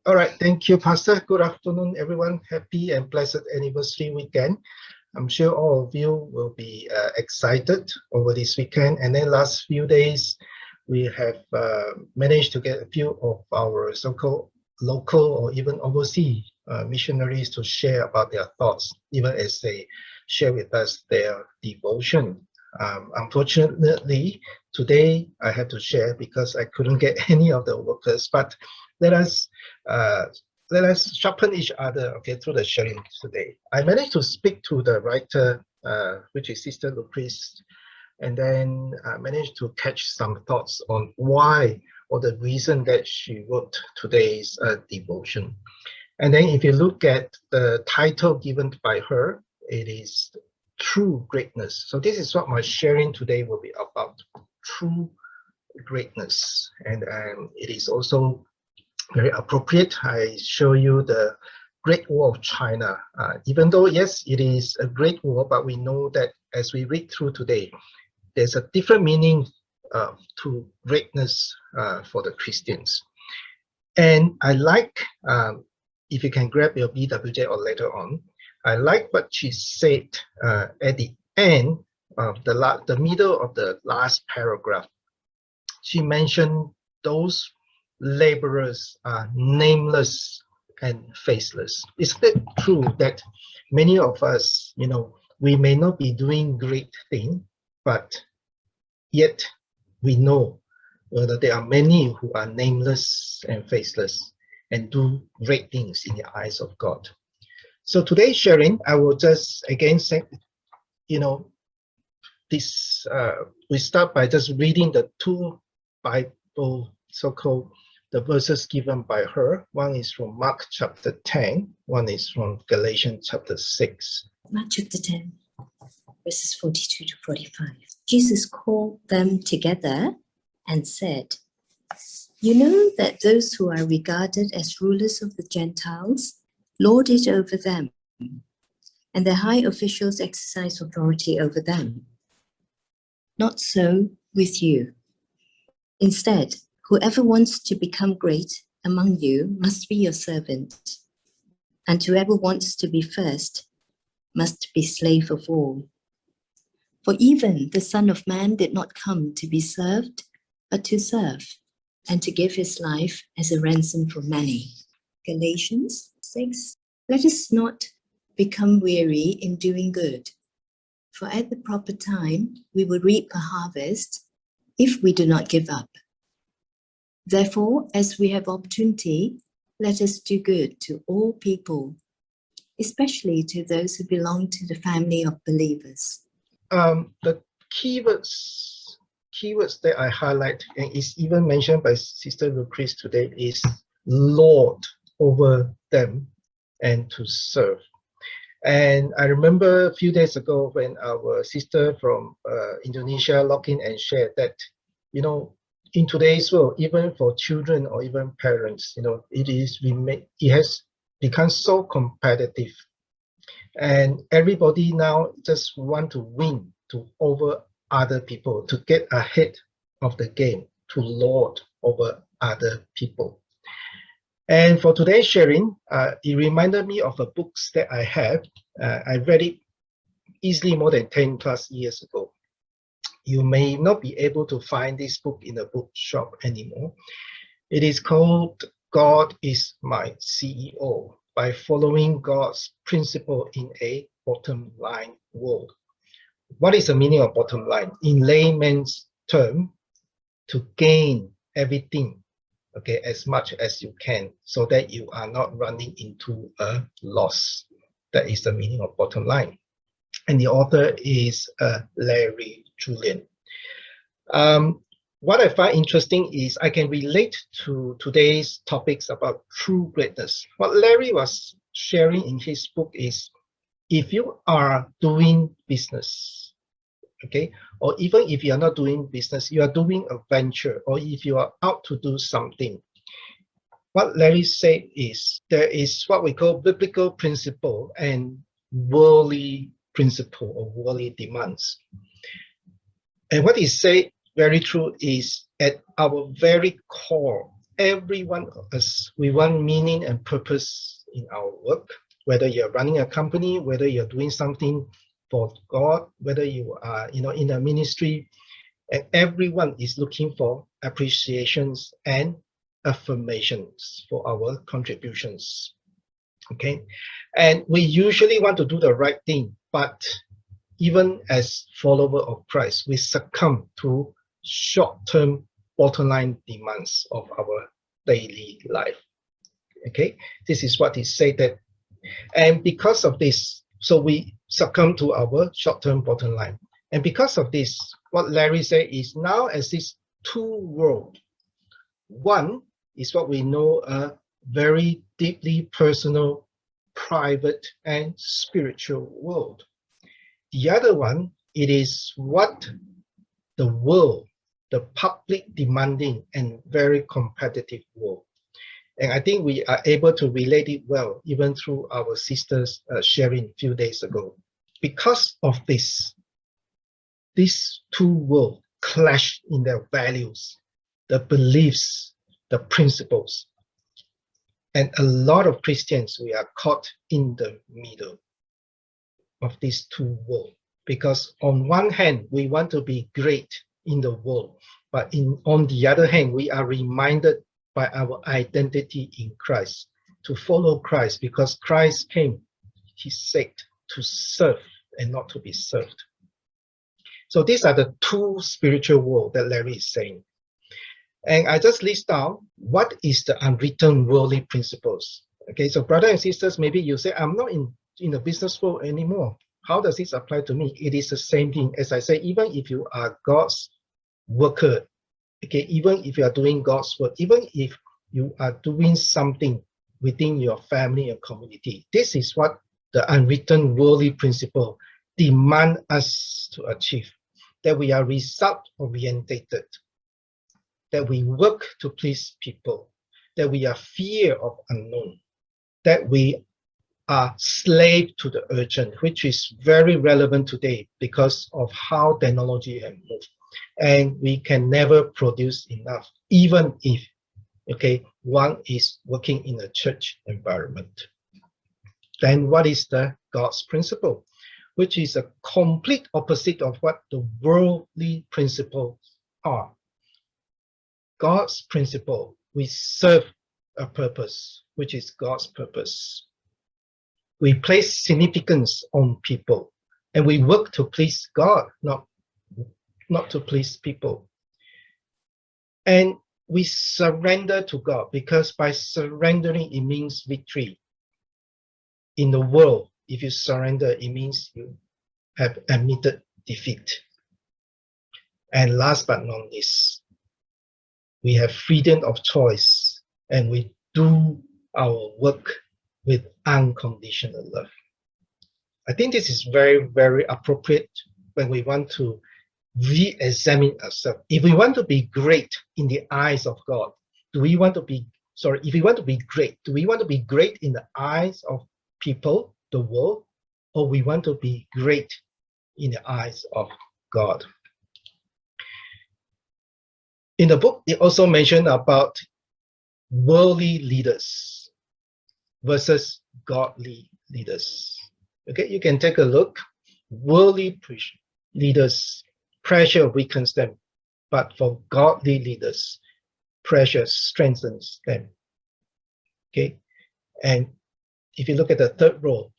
All right, thank you, Pastor. Good afternoon, everyone. Happy and blessed anniversary weekend. I'm sure all of you will be excited over this weekend. And then last few days, we have managed to get a few of our so-called local or even overseas missionaries to share about their thoughts, even as they share with us their devotion. Unfortunately, today I had to share because I couldn't get any of the workers, but let us sharpen each other, okay, through the sharing today. I managed to speak to the writer, which is Sister Lucrece, and then I managed to catch some thoughts on why or the reason that she wrote today's devotion. And then if you look at the title given by her, it is True Greatness. So this is what my sharing today will be about, true greatness. And it is also very appropriate. I show you the Great Wall of China. Even though, yes, it is a great wall, but we know that as we read through today, there's a different meaning to greatness for the Christians. And I like, if you can grab your BWJ or later on, I like what she said at the end of the middle of the last paragraph. She mentioned those laborers are nameless and faceless. Isn't it true that many of us, we may not be doing great things, but yet we know that there are many who are nameless and faceless and do great things in the eyes of God. So today's sharing, I will just again say, this we start by just reading the two Bible so-called the verses given by her. One is from Mark chapter 10, one is from Galatians chapter 6. Mark chapter 10, verses 42 to 45. Jesus called them together and said, "You know that those who are regarded as rulers of the Gentiles lord it over them, and their high officials exercise authority over them. Not so with you. Instead, whoever wants to become great among you must be your servant, and whoever wants to be first must be slave of all. For even the Son of Man did not come to be served, but to serve, and to give his life as a ransom for many." Galatians 6. Let us not become weary in doing good, for at the proper time we will reap a harvest if we do not give up. Therefore, as we have opportunity, let us do good to all people, especially to those who belong to the family of believers. The keywords that I highlight, and is even mentioned by Sister Lucrece today, is Lord over them and to serve. And I remember a few days ago when our sister from Indonesia logged in and shared that, in today's world, even for children or even parents, it has become so competitive. And everybody now just want to win over other people, to get ahead of the game, to lord over other people. And for today's sharing, it reminded me of a books that I have. I read it easily more than 10 plus years ago. You may not be able to find this book in a bookshop anymore. It is called God is My CEO, by following God's principle in a bottom line world. What is the meaning of bottom line? In layman's term, to gain everything, okay, as much as you can, so that you are not running into a loss. That is the meaning of bottom line. And the author is Larry Julian. What I find interesting is I can relate to today's topics about true greatness. What Larry was sharing in his book is, if you are doing business, okay, or even if you are not doing business, you are doing a venture, or if you are out to do something, what Larry said is there is what we call biblical principle and worldly principle or worldly demands. And what he said very true is, at our very core, every one of us, we want meaning and purpose in our work, whether you're running a company, whether you're doing something for God, whether you are, in a ministry, and everyone is looking for appreciations and affirmations for our contributions. Okay, and we usually want to do the right thing, but even as follower of Christ, we succumb to short-term bottom line demands of our daily life. Okay, this is what he said that, and because of this, so we succumb to our short-term bottom line. And because of this, what Larry said is now as this two world, one is what we know a very deeply personal, private, and spiritual world. The other one, it is what the world, the public demanding and very competitive world. And I think we are able to relate it well, even through our sisters sharing a few days ago. Because of this, these two worlds clash in their values, the beliefs, the principles. And a lot of Christians, we are caught in the middle of these two worlds. Because on one hand, we want to be great in the world, but on the other hand, we are reminded by our identity in Christ to follow Christ, because Christ came, he said, to serve and not to be served. So these are the two spiritual worlds that Larry is saying. And I just list down what is the unwritten worldly principles. Okay, so brothers and sisters, maybe you say, I'm not in the business world anymore. How does this apply to me? It is the same thing. As I say, even if you are God's worker, okay, even if you are doing God's work, even if you are doing something within your family and community, this is what the unwritten worldly principle demand us to achieve, that we are result-orientated, that we work to please people, that we are fear of unknown, that we are slave to the urgent, which is very relevant today because of how technology has moved. And we can never produce enough, even if, okay, one is working in a church environment. Then what is the God's principle, which is a complete opposite of what the worldly principles are. God's principle, we serve a purpose, which is God's purpose. We place significance on people, and we work to please God, not to please people. And we surrender to God, because by surrendering, it means victory. In the world, if you surrender, it means you have admitted defeat. And last but not least, we have freedom of choice, and we do our work with unconditional love. I think this is very, very appropriate when we want to re-examine ourselves. If we want to be great in the eyes of God, if we want to be great, do we want to be great in the eyes of people, the world, or we want to be great in the eyes of God? In the book, it also mentioned about worldly leaders versus godly leaders. Okay, you can take a look. Worldly leaders, pressure weakens them, but for godly leaders, pressure strengthens them. Okay, and if you look at the third row,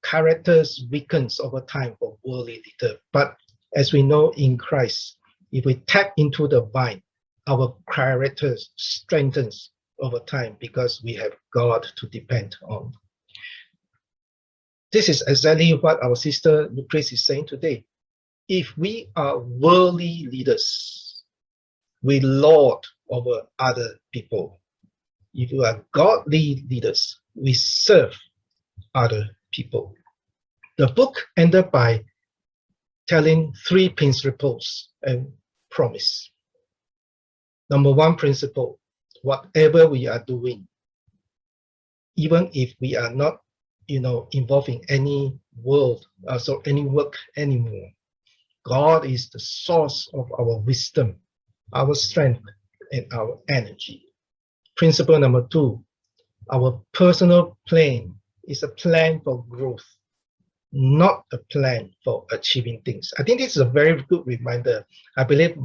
characters weakens over time for worldly leader, but as we know in Christ, if we tap into the vine, our characters strengthens over time because we have God to depend on. This is exactly what our sister Lucrece is saying today. If we are worldly leaders, we lord over other people. If we are godly leaders, we serve other people. The book ended by telling three principles and promise. Number one principle, whatever we are doing, even if we are not, involved in any any work anymore, God is the source of our wisdom, our strength, and our energy. Principle number 2, our personal plan is a plan for growth, not a plan for achieving things. I think this is a very good reminder. I believe,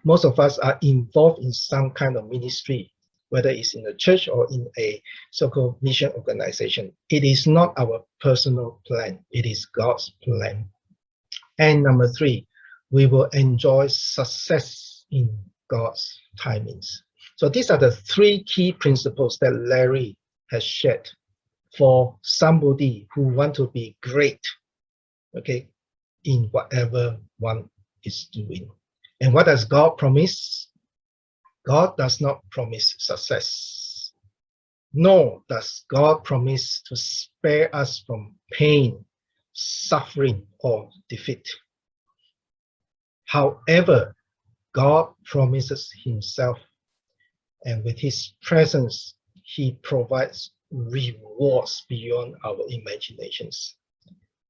most of us are involved in some kind of ministry, whether it's in the church or in a so-called mission organization. It is not our personal plan. It is God's plan. And number 3, we will enjoy success in God's timings. So these are the 3 key principles that Larry has shared for somebody who want to be great, okay, in whatever one is doing. And what does God promise? God does not promise success, nor does God promise to spare us from pain, suffering, or defeat. However, God promises himself, and with his presence, he provides rewards beyond our imaginations.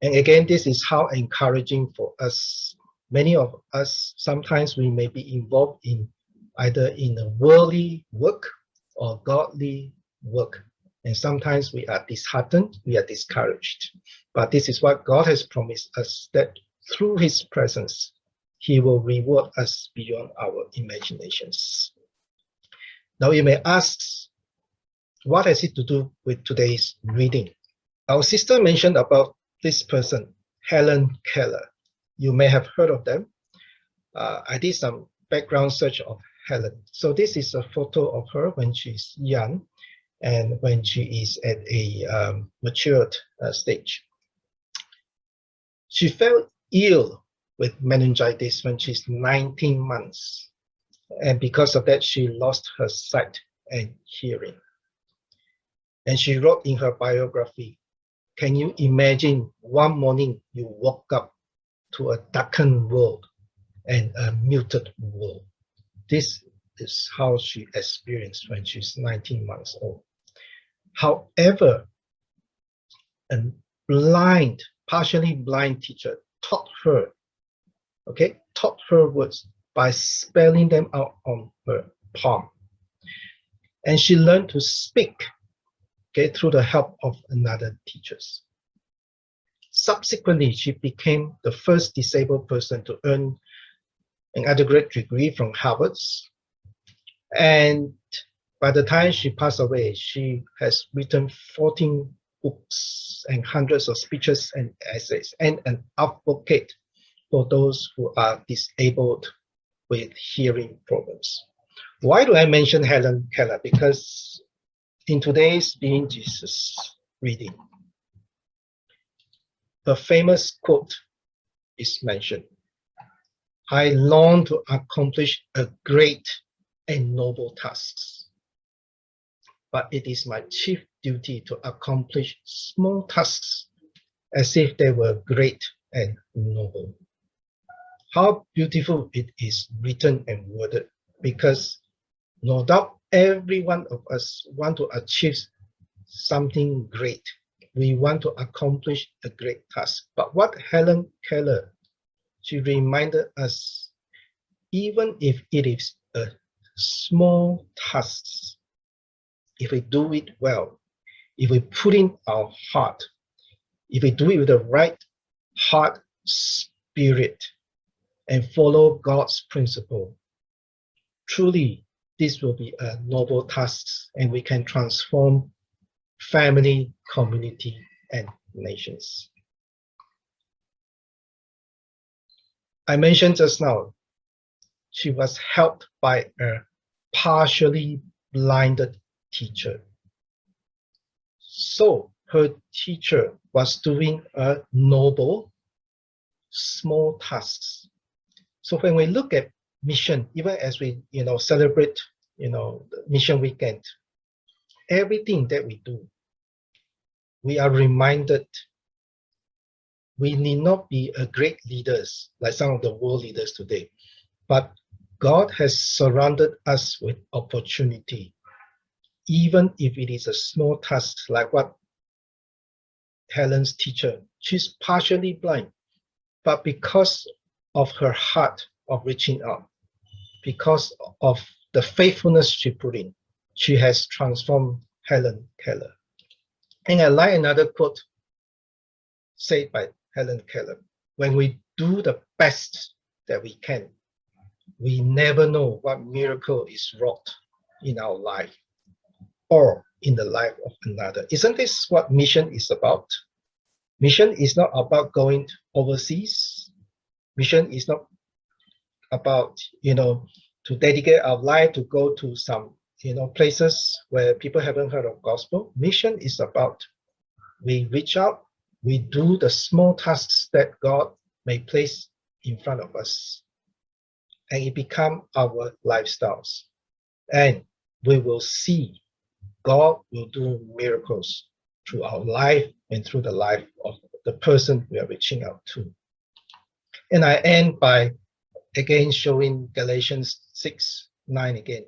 And again, this is how encouraging for us. Many of us, sometimes we may be involved in either in a worldly work or godly work. And sometimes we are disheartened, we are discouraged. But this is what God has promised us, that through his presence, he will reward us beyond our imaginations. Now you may ask, what has it to do with today's reading? Our sister mentioned about this person, Helen Keller. You may have heard of them. I did some background search of Helen. So this is a photo of her when she's young and when she is at a matured stage. She fell ill with meningitis when she's 19 months. And because of that, she lost her sight and hearing. And she wrote in her biography, can you imagine one morning you woke up to a darkened world and a muted world? This is how she experienced when she's 19 months old. However, a partially blind teacher taught her words by spelling them out on her palm. And she learned to speak, through the help of another teacher. Subsequently, she became the first disabled person to earn an undergraduate degree from Harvard. And by the time she passed away, she has written 14 books and hundreds of speeches and essays, and an advocate for those who are disabled with hearing problems. Why do I mention Helen Keller? Because in today's Being Jesus reading, the famous quote is mentioned. I long to accomplish a great and noble task, but it is my chief duty to accomplish small tasks as if they were great and noble. How beautiful it is written and worded, because no doubt every one of us want to achieve something great. We want to accomplish a great task. But what Helen Keller, she reminded us, even if it is a small task, if we do it well, if we put in our heart, if we do it with the right heart spirit and follow God's principle, truly this will be a noble task, and we can transform family, community, and nations. I mentioned just now, she was helped by a partially blinded teacher. So her teacher was doing a noble, small tasks. So when we look at mission, even as we celebrate the mission weekend, everything that we do, we are reminded we need not be a great leaders like some of the world leaders today, but God has surrounded us with opportunity, even if it is a small task like what Helen's teacher, she's partially blind, but because of her heart of reaching out, because of the faithfulness she put in. She has transformed Helen Keller. And I like another quote said by Helen Keller. When we do the best that we can, we never know what miracle is wrought in our life or in the life of another. Isn't this what mission is about? Mission is not about going overseas. Mission is not about, to dedicate our life to go to some, places where people haven't heard of gospel. Mission is about we reach out, we do the small tasks that God may place in front of us, and it become our lifestyles. And we will see God will do miracles through our life and through the life of the person we are reaching out to. And I end by again showing Galatians 6:9 again.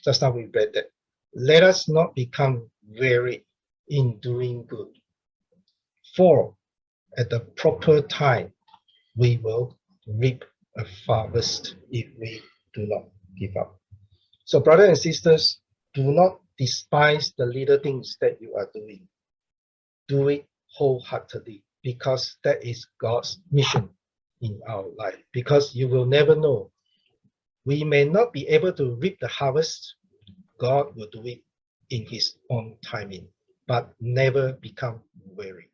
Just now we read that. Let us not become weary in doing good, for at the proper time we will reap a harvest if we do not give up. So brothers and sisters, do not despise the little things that you are doing. Do it wholeheartedly, because that is God's mission in our life. Because you will never know. We may not be able to reap the harvest. God will do it in his own timing, but never become weary.